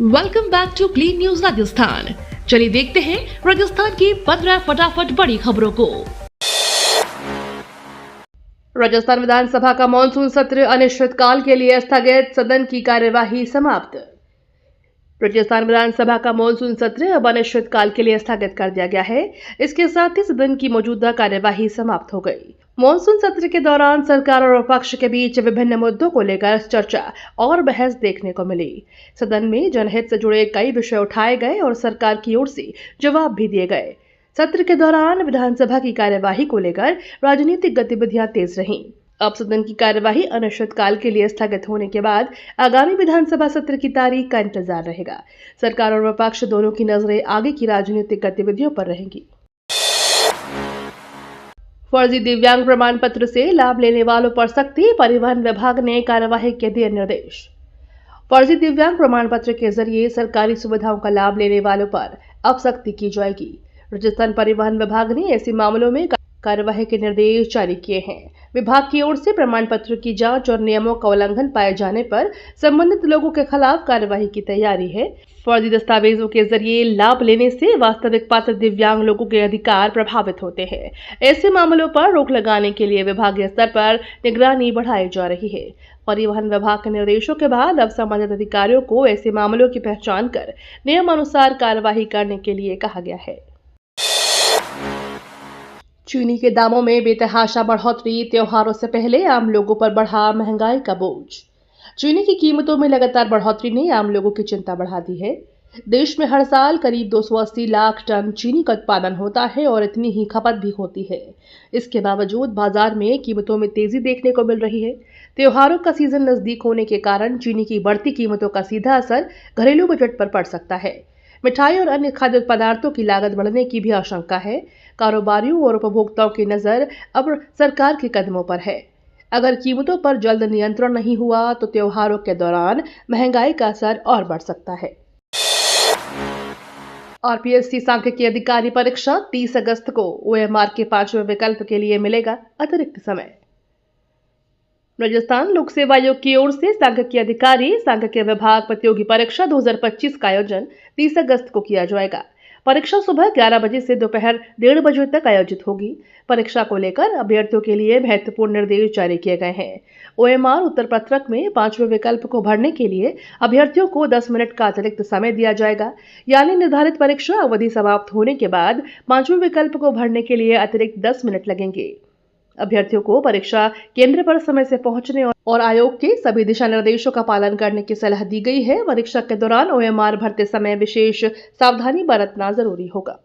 Welcome back to clean news Rajasthan. चलिए देखते हैं राजस्थान की 15 फटाफट बड़ी खबरों को। राजस्थान विधानसभा का मॉनसून सत्र अनिश्चितकाल के लिए स्थगित, सदन की कार्यवाही समाप्त। राजस्थान विधानसभा का मॉनसून सत्र अब अनिश्चितकाल के लिए स्थगित कर दिया गया है। इसके साथ ही सदन की मौजूदा कार्यवाही समाप्त हो गई। मॉनसून सत्र के दौरान सरकार और विपक्ष के बीच विभिन्न मुद्दों को लेकर चर्चा और बहस देखने को मिली। सदन में जनहित से जुड़े कई विषय उठाए गए और सरकार की ओर से जवाब भी दिए गए। सत्र के दौरान विधानसभा की कार्यवाही को लेकर राजनीतिक गतिविधियां तेज रहीं। अब सदन की कार्यवाही अनिश्चितकाल के लिए स्थगित होने के बाद आगामी विधानसभा सत्र की तारीख का इंतजार रहेगा। सरकार और विपक्ष दोनों की नजरें आगे की राजनीतिक गतिविधियों पर रहेंगी। फर्जी दिव्यांग प्रमाण पत्र से लाभ लेने वालों पर सख्ती, परिवहन विभाग ने कार्यवाही के दिए निर्देश। फर्जी दिव्यांग प्रमाण पत्र के जरिए सरकारी सुविधाओं का लाभ लेने वालों पर अब सख्ती की जाएगी। राजस्थान परिवहन विभाग ने ऐसे मामलों में कार्यवाही के निर्देश जारी किए हैं। विभाग की ओर से प्रमाण पत्र की जांच और नियमों का उल्लंघन पाए जाने पर संबंधित लोगों के खिलाफ कार्यवाही की तैयारी है। फर्जी दस्तावेजों के जरिए लाभ लेने से वास्तविक पात्र दिव्यांग लोगों के अधिकार प्रभावित होते हैं। ऐसे मामलों पर रोक लगाने के लिए विभागीय स्तर पर निगरानी बढ़ाई जा रही है। परिवहन विभाग के निर्देशों के बाद अब संबंधित अधिकारियों को ऐसे मामलों की पहचान कर नियमानुसार कार्यवाही करने के लिए कहा गया है। चीनी के दामों में बेतहाशा बढ़ोतरी, त्योहारों से पहले आम लोगों पर बढ़ा महंगाई का बोझ। चीनी की कीमतों में लगातार बढ़ोतरी ने आम लोगों की चिंता बढ़ा दी है। देश में हर साल करीब 280 लाख टन चीनी का उत्पादन होता है और इतनी ही खपत भी होती है। इसके बावजूद बाजार में कीमतों में तेजी देखने को मिल रही है। त्योहारों का सीजन नजदीक होने के कारण चीनी की बढ़ती कीमतों का सीधा असर घरेलू बजट पर पड़ सकता है। मिठाई और अन्य खाद्य पदार्थों की लागत बढ़ने की भी आशंका है। कारोबारियों और उपभोक्ताओं की नजर अब सरकार के कदमों पर है। अगर कीमतों पर जल्द नियंत्रण नहीं हुआ तो त्योहारों के दौरान महंगाई का असर और बढ़ सकता है। आरपीएससी सांख्यिकी अधिकारी परीक्षा 30 अगस्त को ओएमआर के 5वें विकल्प के लिए मिलेगा अतिरिक्त समय। राजस्थान लोक सेवा आयोग की ओर से सांख्यिकी अधिकारी सांख्यिकी विभाग प्रतियोगी परीक्षा 2025 का आयोजन 30 अगस्त को किया जाएगा। परीक्षा सुबह 11 बजे से दोपहर 1:30 बजे तक आयोजित होगी। परीक्षा को लेकर अभ्यर्थियों के लिए महत्वपूर्ण निर्देश जारी किए गए हैं। ओएमआर उत्तर पत्रक में 5वें विकल्प को भरने के लिए अभ्यर्थियों को 10 मिनट का अतिरिक्त समय दिया जाएगा। यानी निर्धारित परीक्षा अवधि समाप्त होने के बाद 5वें विकल्प को भरने के लिए अतिरिक्त 10 मिनट लगेंगे। अभ्यर्थियों को परीक्षा केंद्र पर समय से पहुंचने और आयोग के सभी दिशा निर्देशों का पालन करने की सलाह दी गई है। परीक्षा के दौरान ओएमआर भरते समय विशेष सावधानी बरतना जरूरी होगा।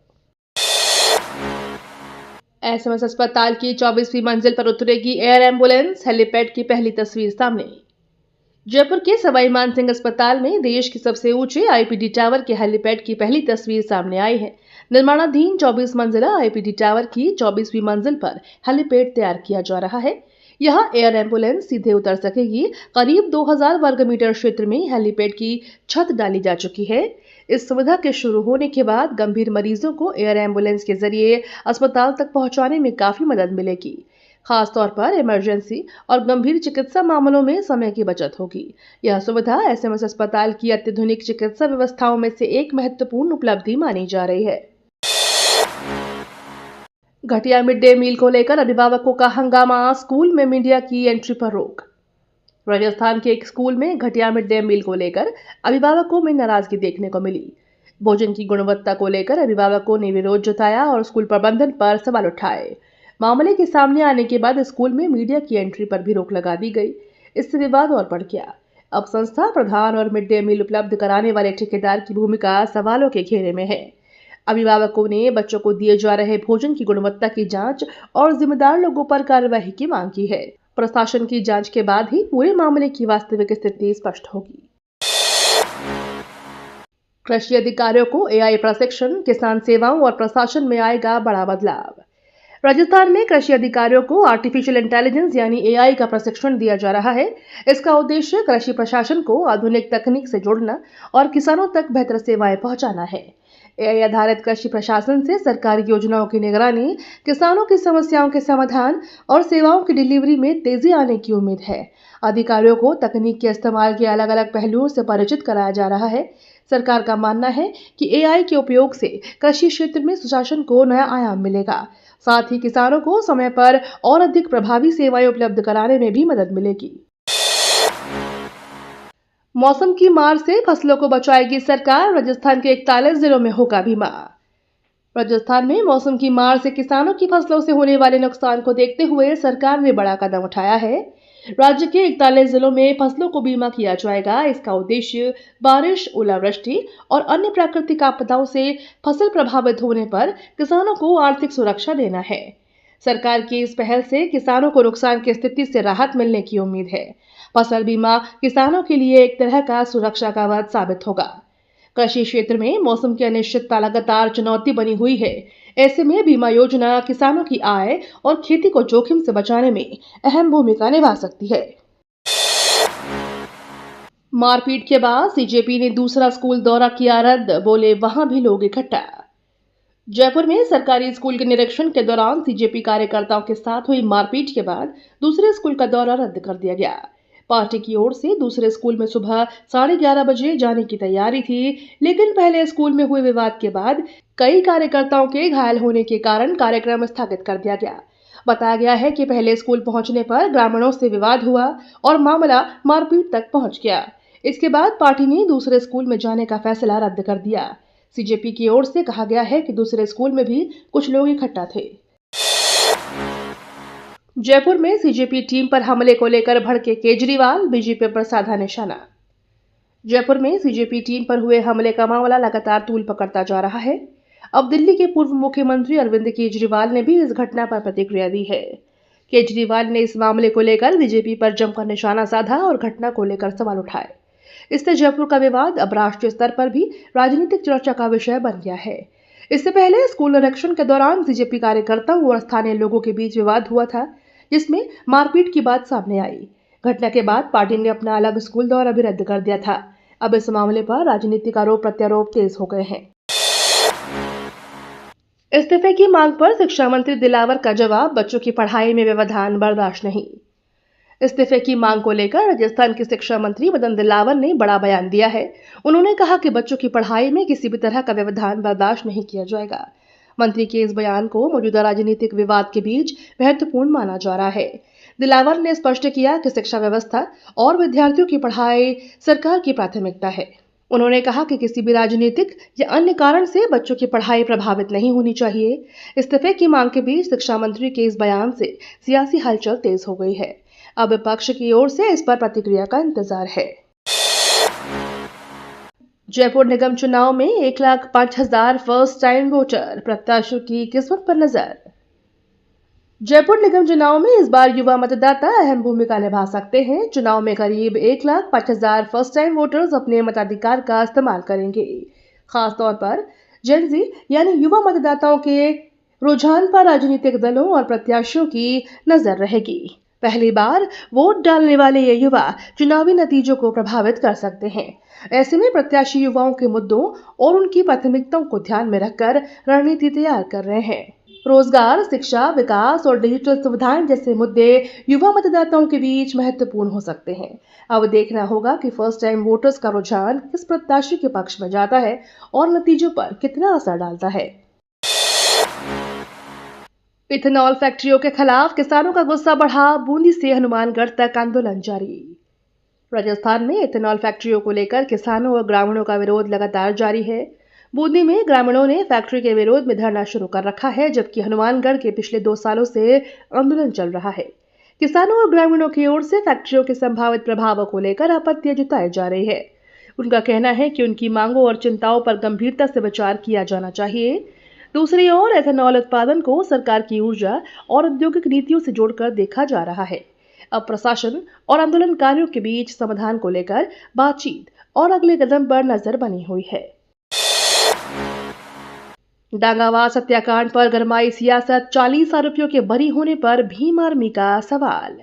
एसएमएस अस्पताल की 24वीं मंजिल पर उतरेगी एयर एम्बुलेंस, हेलीपैड की पहली तस्वीर सामने। जयपुर के सवाई मानसिंह अस्पताल में देश के सबसे ऊंचे आईपीडी टावर के हेलीपैड की पहली तस्वीर सामने आई है। निर्माणाधीन 24 मंजिला आईपीडी टावर की 24वीं मंजिल पर हेलीपैड तैयार किया जा रहा है। यहां एयर एम्बुलेंस सीधे उतर सकेगी। करीब 2000 वर्ग मीटर क्षेत्र में हेलीपैड की छत डाली जा चुकी है। इस सुविधा के शुरू होने के बाद गंभीर मरीजों को एयर एम्बुलेंस के जरिए अस्पताल तक पहुंचाने में काफी मदद मिलेगी। खासतौर पर इमरजेंसी और गंभीर चिकित्सा मामलों में समय की बचत होगी। यह सुविधा एसएमएस अस्पताल की अत्याधुनिक चिकित्सा व्यवस्थाओं में से एक महत्वपूर्ण उपलब्धि मानी जा रही है। घटिया मिड डे मील को लेकर अभिभावकों का हंगामा, स्कूल में मीडिया की एंट्री पर रोक। राजस्थान के एक स्कूल में घटिया मिड डे मील को लेकर अभिभावकों में नाराजगी देखने को मिली। भोजन की गुणवत्ता को लेकर अभिभावकों ने विरोध जताया और स्कूल प्रबंधन पर सवाल उठाए। मामले के सामने आने के बाद स्कूल में मीडिया की एंट्री पर भी रोक लगा दी गई। इससे विवाद और बढ़ गया। अब संस्था प्रधान और मिड डे मील उपलब्ध कराने वाले ठेकेदार की भूमिका सवालों के घेरे में है। अभिभावकों ने बच्चों को दिए जा रहे भोजन की गुणवत्ता की जांच और जिम्मेदार लोगों पर कार्यवाही की मांग की है। प्रशासन की जांच के बाद ही पूरे मामले की वास्तविक स्थिति स्पष्ट होगी। कृषि अधिकारियों को एआई प्रशिक्षण, किसान सेवाओं और प्रशासन में आएगा बड़ा बदलाव। राजस्थान में कृषि अधिकारियों को आर्टिफिशियल इंटेलिजेंस यानी एआई का प्रशिक्षण दिया जा रहा है। इसका उद्देश्य कृषि प्रशासन को आधुनिक तकनीक से जोड़ना और किसानों तक बेहतर सेवाएं पहुंचाना है। एआई आधारित कृषि प्रशासन से सरकारी योजनाओं की निगरानी, किसानों की समस्याओं के समाधान और सेवाओं की डिलीवरी में तेजी आने की उम्मीद है। अधिकारियों को तकनीक के इस्तेमाल के अलग अलग पहलुओं से परिचित कराया जा रहा है। सरकार का मानना है कि एआई के उपयोग से कृषि क्षेत्र में सुशासन को नया आयाम मिलेगा। साथ ही किसानों को समय पर और अधिक प्रभावी सेवाएं उपलब्ध कराने में भी मदद मिलेगी। मौसम की मार से फसलों को बचाएगी सरकार, राजस्थान के 41 जिलों में होगा बीमा। राजस्थान में मौसम की मार से किसानों की फसलों से होने वाले नुकसान को देखते हुए सरकार ने बड़ा कदम उठाया है। राज्य के 41 जिलों में फसलों को बीमा किया जाएगा। इसका उद्देश्य बारिश, ओलावृष्टि और अन्य प्राकृतिक आपदाओं से फसल प्रभावित होने पर किसानों को आर्थिक सुरक्षा देना है। सरकार की इस पहल से किसानों को नुकसान की स्थिति से राहत मिलने की उम्मीद है। फसल बीमा किसानों के लिए एक तरह का सुरक्षा कवच साबित होगा। कृषि क्षेत्र में मौसम की अनिश्चितता लगातार चुनौती बनी हुई है। ऐसे में बीमा योजना किसानों की आय और खेती को जोखिम से बचाने में अहम भूमिका निभा सकती है। मारपीट के बाद सीजेपी ने दूसरा स्कूल दौरा किया रद्द, बोले वहां भी लोग इकट्ठा। जयपुर में सरकारी स्कूल के निरीक्षण के दौरान सीजेपी कार्यकर्ताओं के साथ हुई मारपीट के बाद दूसरे स्कूल का दौरा रद्द कर दिया गया। पार्टी की ओर से दूसरे स्कूल में सुबह 11:30 बजे जाने की तैयारी थी, लेकिन पहले स्कूल में हुए विवाद के बाद कई कार्यकर्ताओं के घायल होने के कारण कार्यक्रम स्थगित कर दिया गया। बताया गया है कि पहले स्कूल पहुंचने पर ग्रामीणों से विवाद हुआ और मामला मारपीट तक पहुंच गया। इसके बाद पार्टी ने दूसरे स्कूल में जाने का फैसला रद्द कर दिया। सीजेपी की ओर से कहा गया है कि दूसरे स्कूल में भी कुछ लोग इकट्ठा थे। जयपुर में सीजेपी टीम पर हमले को लेकर भड़के केजरीवाल, बीजेपी पर साधा निशाना। जयपुर में सीजेपी टीम पर हुए हमले का मामला लगातार तूल पकड़ता जा रहा है। अब दिल्ली के पूर्व मुख्यमंत्री अरविंद केजरीवाल ने भी इस घटना पर प्रतिक्रिया दी है। केजरीवाल ने इस मामले को लेकर बीजेपी पर जमकर निशाना साधा और घटना को लेकर सवाल उठाए। इससे जयपुर का विवाद अब राष्ट्रीय स्तर पर भी राजनीतिक चर्चा का विषय बन गया है। इससे पहले स्कूल निरीक्षण के दौरान सीजेपी कार्यकर्ताओं और स्थानीय लोगों के बीच विवाद हुआ था, जिसमें मारपीट की बात सामने आई। घटना के बाद पार्टी ने अपना अलग स्कूल दौरा भी रद्द कर दिया था। अब इस मामले पर राजनीतिक आरोप प्रत्यारोप तेज हो गए हैं। इस्तीफे की मांग पर शिक्षा मंत्री दिलावर का जवाब, बच्चों की पढ़ाई में व्यवधान बर्दाश्त नहीं। इस्तीफे की मांग को लेकर राजस्थान के शिक्षा मंत्री मदन दिलावर ने बड़ा बयान दिया है। उन्होंने कहा कि बच्चों की पढ़ाई में किसी भी तरह का व्यवधान बर्दाश्त नहीं किया जाएगा। मंत्री के इस बयान को मौजूदा राजनीतिक विवाद के बीच महत्वपूर्ण माना जा रहा है। दिलावर ने स्पष्ट किया कि शिक्षा व्यवस्था और विद्यार्थियों की पढ़ाई सरकार की प्राथमिकता है। उन्होंने कहा कि किसी भी राजनीतिक या अन्य कारण से बच्चों की पढ़ाई प्रभावित नहीं होनी चाहिए। इस्तीफे की मांग के बीच शिक्षा मंत्री के इस बयान से सियासी हलचल तेज हो गई है। अब विपक्ष की ओर से इस पर प्रतिक्रिया का इंतजार है। जयपुर निगम चुनाव में 1,05,000 फर्स्ट टाइम वोटर, प्रत्याशियों की किस्मत पर नजर। जयपुर निगम चुनाव में इस बार युवा मतदाता अहम भूमिका निभा सकते हैं। चुनाव में करीब 1,05,000 फर्स्ट टाइम वोटर्स अपने मताधिकार का इस्तेमाल करेंगे। खासतौर पर जेन-ज़ी यानी युवा मतदाताओं के रुझान पर राजनीतिक दलों और प्रत्याशियों की नजर रहेगी। पहली बार वोट डालने वाले ये युवा चुनावी नतीजों को प्रभावित कर सकते हैं। ऐसे में प्रत्याशी युवाओं के मुद्दों और उनकी प्राथमिकताओं को ध्यान में रखकर रणनीति तैयार कर रहे हैं। रोजगार, शिक्षा, विकास और डिजिटल सुविधाएं जैसे मुद्दे युवा मतदाताओं के बीच महत्वपूर्ण हो सकते हैं। अब देखना होगा कि फर्स्ट टाइम वोटर्स का रुझान किस प्रत्याशी के पक्ष में जाता है और नतीजों पर कितना असर डालता है। इथेनॉल फैक्ट्रियों के खिलाफ किसानों का गुस्सा बढ़ा, बूंदी से हनुमानगढ़ तक आंदोलन जारी। राजस्थान में इथेनॉल फैक्ट्रियों को लेकर किसानों और ग्रामीणों का विरोध लगातार जारी है। बूंदी में ग्रामीणों ने फैक्ट्री के विरोध में धरना शुरू कर रखा है, जबकि हनुमानगढ़ के पिछले 2 सालों से आंदोलन चल रहा है। किसानों और ग्रामीणों की ओर से फैक्ट्रियों के संभावित प्रभावों को लेकर आपत्तियां जताई जा रही है। उनका कहना है कि उनकी मांगों और चिंताओं पर गंभीरता से विचार किया जाना चाहिए। दूसरी ओर एथेनॉल उत्पादन को सरकार की ऊर्जा और औद्योगिक नीतियों से जोड़कर देखा जा रहा है। अब प्रशासन और आंदोलनकारियों के बीच समाधान को लेकर बातचीत और अगले कदम पर नजर बनी हुई है। डांगावास हत्याकांड पर गरमाई सियासत, 40 आरोपियों के बरी होने पर भीम आर्मी का सवाल।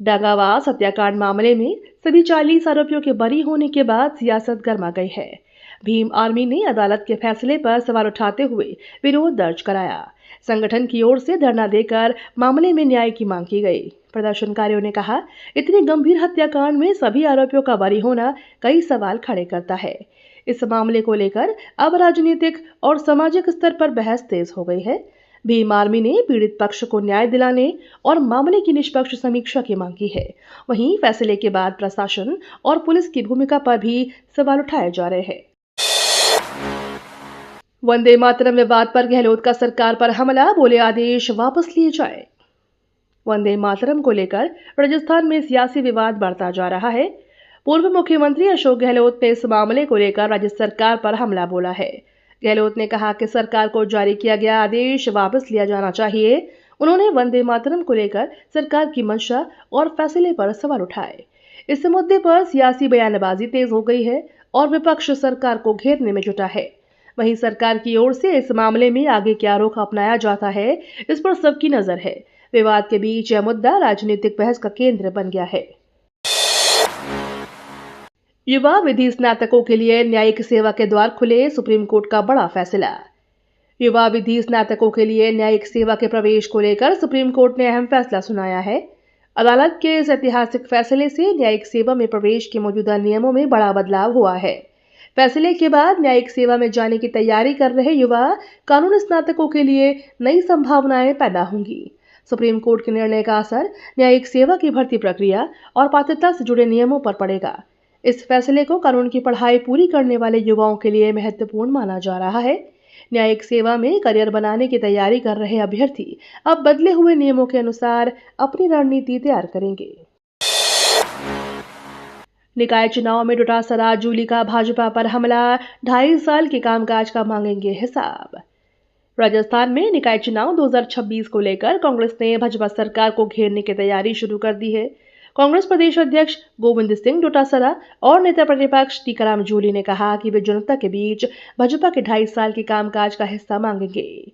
डांगावास हत्याकांड मामले में सभी 40 आरोपियों के बरी होने के बाद सियासत गर्मा गई है। भीम आर्मी ने अदालत के फैसले पर सवाल उठाते हुए विरोध दर्ज कराया। संगठन की ओर से धरना देकर मामले में न्याय की मांग की गई। प्रदर्शनकारियों ने कहा, इतनी गंभीर हत्याकांड में सभी आरोपियों का बरी होना कई सवाल खड़े करता है। इस मामले को लेकर अब राजनीतिक और सामाजिक स्तर पर बहस तेज हो गई है। भीम आर्मी ने पीड़ित पक्ष को न्याय दिलाने और मामले की निष्पक्ष समीक्षा की मांग की है। वहीं फैसले के बाद प्रशासन और पुलिस की भूमिका पर भी सवाल उठाए जा रहे हैं। वंदे मातरम विवाद पर गहलोत का सरकार पर हमला, बोले आदेश वापस लिए जाए। वंदे मातरम को लेकर राजस्थान में सियासी विवाद बढ़ता जा रहा है। पूर्व मुख्यमंत्री अशोक गहलोत ने इस मामले को लेकर राज्य सरकार पर हमला बोला है। गहलोत ने कहा कि सरकार को जारी किया गया आदेश वापस लिया जाना चाहिए। उन्होंने वंदे मातरम को लेकर सरकार की मंशा और फैसले पर सवाल उठाए। इस मुद्दे पर सियासी बयानबाजी तेज हो गई है और विपक्ष सरकार को घेरने में जुटा है। वहीं सरकार की ओर से इस मामले में आगे क्या रुख अपनाया जाता है, इस पर सबकी नजर है। विवाद के बीच यह मुद्दा राजनीतिक बहस का केंद्र बन गया है। युवा विधि स्नातकों के लिए न्यायिक सेवा के द्वार खुले, सुप्रीम कोर्ट का बड़ा फैसला। युवा विधि स्नातकों के लिए न्यायिक सेवा के प्रवेश को लेकर सुप्रीम कोर्ट ने अहम फैसला सुनाया है। अदालत के इस ऐतिहासिक फैसले से न्यायिक सेवा में प्रवेश के मौजूदा नियमों में बड़ा बदलाव हुआ है। फैसले के बाद न्यायिक सेवा में जाने की तैयारी कर रहे युवा कानून स्नातकों के लिए नई संभावनाएं पैदा होंगी। सुप्रीम कोर्ट के निर्णय का असर न्यायिक सेवा की भर्ती प्रक्रिया और पात्रता से जुड़े नियमों पर पड़ेगा। इस फैसले को कानून की पढ़ाई पूरी करने वाले युवाओं के लिए महत्वपूर्ण माना जा रहा है। न्यायिक सेवा में करियर बनाने की तैयारी कर रहे अभ्यर्थी अब बदले हुए नियमों के अनुसार अपनी रणनीति तैयार करेंगे। निकाय चुनाव में डोटासरा जूली का भाजपा पर हमला, 2.5 साल के कामकाज का मांगेंगे हिसाब। राजस्थान में निकाय चुनाव 2026 को लेकर कांग्रेस ने भाजपा सरकार को घेरने की तैयारी शुरू कर दी है। कांग्रेस प्रदेश अध्यक्ष गोविंद सिंह डोटासरा और नेता प्रतिपक्ष टीकाराम जूली ने कहा कि वे जनता के बीच भाजपा के 2.5 साल के कामकाज का हिस्सा मांगेंगे।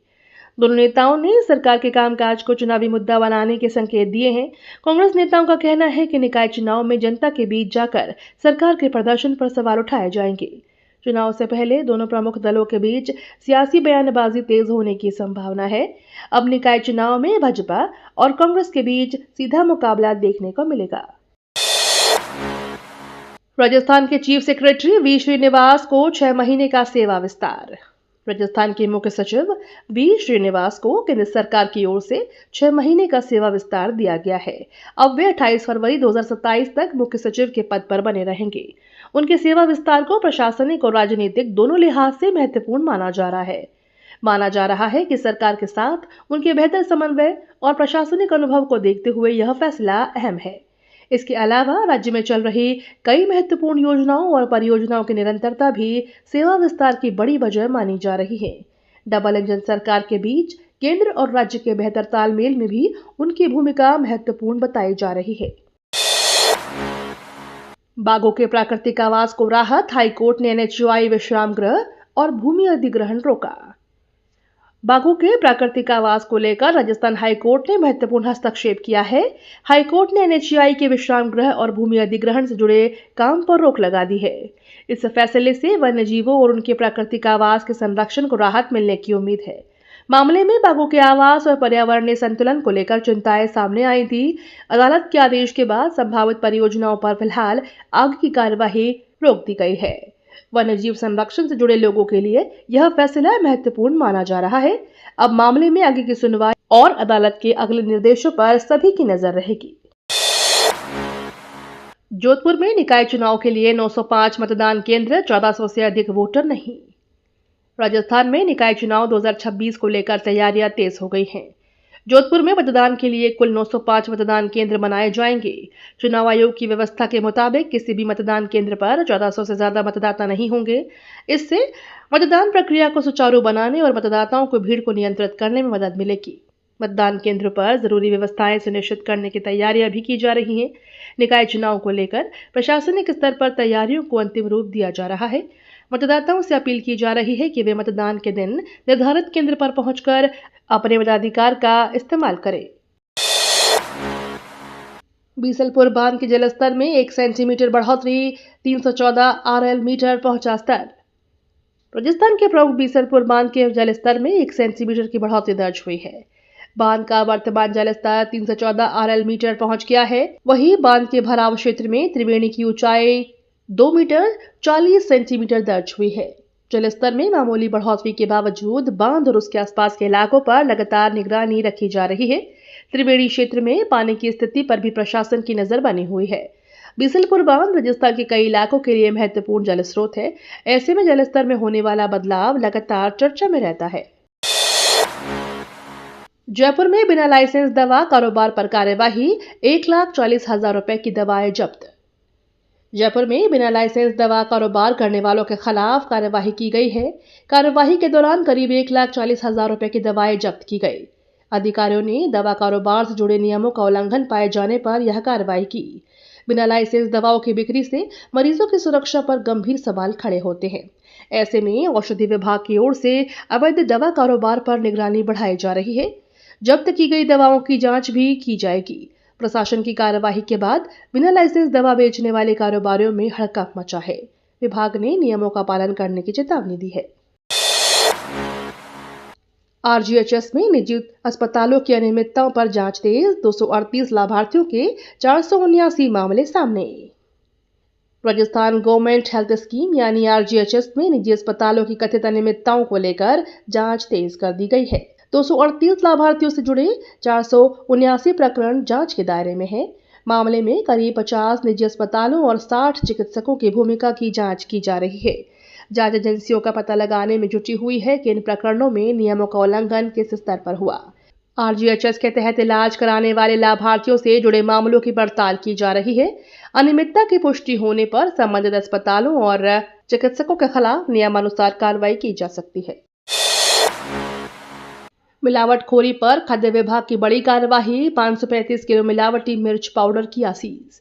दोनों नेताओं ने सरकार के कामकाज को चुनावी मुद्दा बनाने के संकेत दिए हैं। कांग्रेस नेताओं का कहना है कि निकाय चुनाव में जनता के बीच जाकर सरकार के प्रदर्शन पर सवाल उठाए जाएंगे। चुनाव से पहले दोनों प्रमुख दलों के बीच सियासी बयानबाजी तेज होने की संभावना है। अब निकाय चुनाव में भाजपा और कांग्रेस के बीच सीधा मुकाबला देखने को मिलेगा। राजस्थान के चीफ सेक्रेटरी वी श्रीनिवास को 6 महीने का सेवा विस्तार। राजस्थान के मुख्य सचिव वी श्रीनिवास को केंद्र सरकार की ओर से 6 महीने का सेवा विस्तार दिया गया है। अब वे 28 फरवरी 2027 तक मुख्य सचिव के पद पर बने रहेंगे। उनके सेवा विस्तार को प्रशासनिक और राजनीतिक दोनों लिहाज से महत्वपूर्ण माना जा रहा है कि सरकार के साथ उनके बेहतर समन्वय और प्रशासनिक अनुभव को देखते हुए यह फैसला अहम है। इसके अलावा राज्य में चल रही कई महत्वपूर्ण योजनाओं और परियोजनाओं की निरंतरता भी सेवा विस्तार की बड़ी वजह मानी जा रही है। डबल इंजन सरकार के बीच केंद्र और राज्य के बेहतर तालमेल में भी उनकी भूमिका महत्वपूर्ण बताई जा रही है। बाघों के प्राकृतिक आवास को राहत, हाईकोर्ट ने NHAI विश्राम गृह और भूमि अधिग्रहण रोका। बाघों के प्राकृतिक आवास को लेकर राजस्थान हाईकोर्ट ने महत्वपूर्ण हस्तक्षेप किया है। हाईकोर्ट ने NHAI के विश्राम गृह और भूमि अधिग्रहण से जुड़े काम पर रोक लगा दी है। इस फैसले से वन्य जीवों और उनके प्राकृतिक आवास के संरक्षण को राहत मिलने की उम्मीद है। मामले में बाघों के आवास और पर्यावरणीय संतुलन को लेकर चिंताएं सामने आई थी। अदालत के आदेश के बाद संभावित परियोजनाओं पर फिलहाल आगे की कार्यवाही रोक दी गई है। वन्यजीव संरक्षण से जुड़े लोगों के लिए यह फैसला महत्वपूर्ण माना जा रहा है। अब मामले में आगे की सुनवाई और अदालत के अगले निर्देशों पर सभी की नजर रहेगी। जोधपुर में निकाय चुनाव के लिए 905 मतदान केंद्र, 1400 से अधिक वोटर नहीं। राजस्थान में निकाय चुनाव 2026 को लेकर तैयारियां तेज हो गई हैं। जोधपुर में मतदान के लिए कुल 905 मतदान केंद्र बनाए जाएंगे। चुनाव आयोग की व्यवस्था के मुताबिक किसी भी मतदान केंद्र पर 1400 से ज्यादा मतदाता नहीं होंगे। इससे मतदान प्रक्रिया को सुचारू बनाने और मतदाताओं को भीड़ को नियंत्रित करने में मदद मिलेगी। मतदान केंद्र पर जरूरी व्यवस्थाएं सुनिश्चित करने की तैयारियां भी की जा रही हैं। निकाय चुनाव को लेकर प्रशासनिक स्तर पर तैयारियों को अंतिम रूप दिया जा रहा है। मतदाताओं से अपील की जा रही है कि वे मतदान के दिन निर्धारित केंद्र पर पहुंचकर अपने मताधिकार का इस्तेमाल करें। बीसलपुर बांध के जलस्तर में 1 सेंटीमीटर बढ़ोतरी, 314 RL मीटर पहुंचा स्तर। राजस्थान के प्रमुख बीसलपुर बांध के जलस्तर में 1 सेंटीमीटर की बढ़ोतरी दर्ज हुई है। बांध का वर्तमान जलस्तर 314 RL मीटर पहुंच गया है। वहीं बांध के भराव क्षेत्र में त्रिवेणी की ऊंचाई 2 मीटर 40 सेंटीमीटर दर्ज हुई है। जलस्तर में मामूली बढ़ोतरी के बावजूद बांध और उसके आसपास के इलाकों पर लगातार निगरानी रखी जा रही है। त्रिवेणी क्षेत्र में पानी की स्थिति पर भी प्रशासन की नजर बनी हुई है। बीसलपुर बांध राजस्थान के कई इलाकों के लिए महत्वपूर्ण जल स्रोत है। ऐसे में जलस्तर में होने वाला बदलाव लगातार चर्चा में रहता है। जयपुर में बिना लाइसेंस दवा कारोबार पर कार्यवाही, 1,40,000 रुपए की दवाएं जब्त। जयपुर में बिना लाइसेंस दवा कारोबार करने वालों के खिलाफ कार्यवाही की गई है। कार्यवाही के दौरान करीब 1,40,000 रुपए की दवाएं जब्त की गई। अधिकारियों ने दवा कारोबार से जुड़े नियमों का उल्लंघन पाए जाने पर यह कार्रवाई की। बिना लाइसेंस दवाओं की बिक्री से मरीजों की सुरक्षा पर गंभीर सवाल खड़े होते हैं। ऐसे में औषधि विभाग की ओर से अवैध दवा कारोबार पर निगरानी बढ़ाई जा रही है। जब्त की गई दवाओं की जांच भी की जाएगी। प्रशासन की कार्यवाही के बाद बिना लाइसेंस दवा बेचने वाले कारोबारियों में हड़कंप मचा है। विभाग ने नियमों का पालन करने की चेतावनी दी है। RGHS में निजी अस्पतालों की अनियमितताओं पर जांच तेज, 238 लाभार्थियों के 479 मामले सामने। राजस्थान गवर्नमेंट हेल्थ स्कीम यानी RGHS में निजी अस्पतालों की कथित अनियमितताओं को लेकर जांच तेज कर दी गई है। 238 लाभार्थियों से जुड़े 479 प्रकरण जांच के दायरे में है। मामले में करीब 50 निजी अस्पतालों और 60 चिकित्सकों की भूमिका की जांच की जा रही है। जांच एजेंसियों का पता लगाने में जुटी हुई है कि इन प्रकरणों में नियमों का उल्लंघन किस स्तर पर हुआ। RGHS के तहत इलाज कराने वाले लाभार्थियों से जुड़े मामलों की पड़ताल की जा रही है। अनियमितता की पुष्टि होने पर संबंधित अस्पतालों और चिकित्सकों के खिलाफ नियमानुसार कार्रवाई की जा सकती है। मिलावटखोरी पर खाद्य विभाग की बड़ी कार्यवाही, 535 किलो मिलावटी मिर्च पाउडर किया सीज।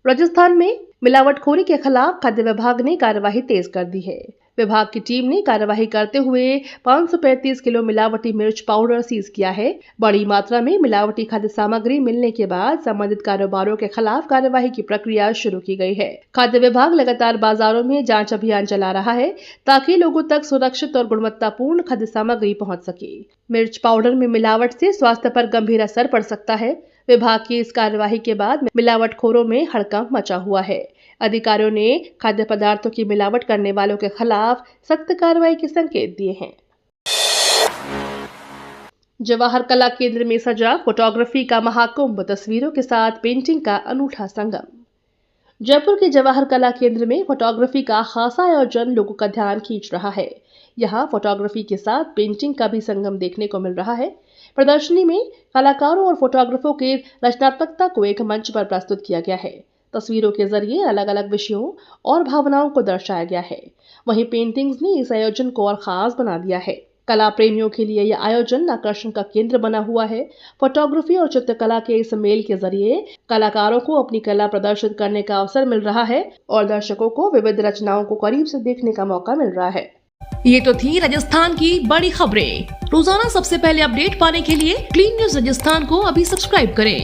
राजस्थान में मिलावटखोरी के खिलाफ खाद्य विभाग ने कार्यवाही तेज कर दी है। विभाग की टीम ने कार्यवाही करते हुए 535 किलो मिलावटी मिर्च पाउडर सीज किया है। बड़ी मात्रा में मिलावटी खाद्य सामग्री मिलने के बाद संबंधित कारोबारियों के खिलाफ कार्यवाही की प्रक्रिया शुरू की गई है। खाद्य विभाग लगातार बाजारों में जांच अभियान चला रहा है ताकि लोगों तक सुरक्षित और गुणवत्तापूर्ण खाद्य सामग्री पहुंच सके। मिर्च पाउडर में मिलावट से स्वास्थ्य पर गंभीर असर पड़ सकता है। विभाग की इस कार्यवाही के बाद मिलावटखोरों में हड़कंप मचा हुआ है। अधिकारियों ने खाद्य पदार्थों की मिलावट करने वालों के खिलाफ सख्त कार्रवाई के संकेत दिए हैं। जवाहर कला केंद्र में सजा फोटोग्राफी का महाकुंभ, तस्वीरों के साथ पेंटिंग का अनूठा संगम। जयपुर के जवाहर कला केंद्र में फोटोग्राफी का खासा आयोजन लोगों का ध्यान खींच रहा है। यहाँ फोटोग्राफी के साथ पेंटिंग का भी संगम देखने को मिल रहा है। प्रदर्शनी में कलाकारों और फोटोग्राफरों की रचनात्मकता को एक मंच पर प्रस्तुत किया गया है। तस्वीरों के जरिए अलग अलग विषयों और भावनाओं को दर्शाया गया है। वहीं पेंटिंग्स ने इस आयोजन को और खास बना दिया है। कला प्रेमियों के लिए यह आयोजन आकर्षण का केंद्र बना हुआ है। फोटोग्राफी और चित्रकला के इस मेल के जरिए कलाकारों को अपनी कला प्रदर्शित करने का अवसर मिल रहा है और दर्शकों को विविध रचनाओं को करीब से देखने का मौका मिल रहा है। ये तो थी राजस्थान की बड़ी खबरें। रोजाना सबसे पहले अपडेट पाने के लिए क्लीन न्यूज राजस्थान को अभी सब्सक्राइब करें।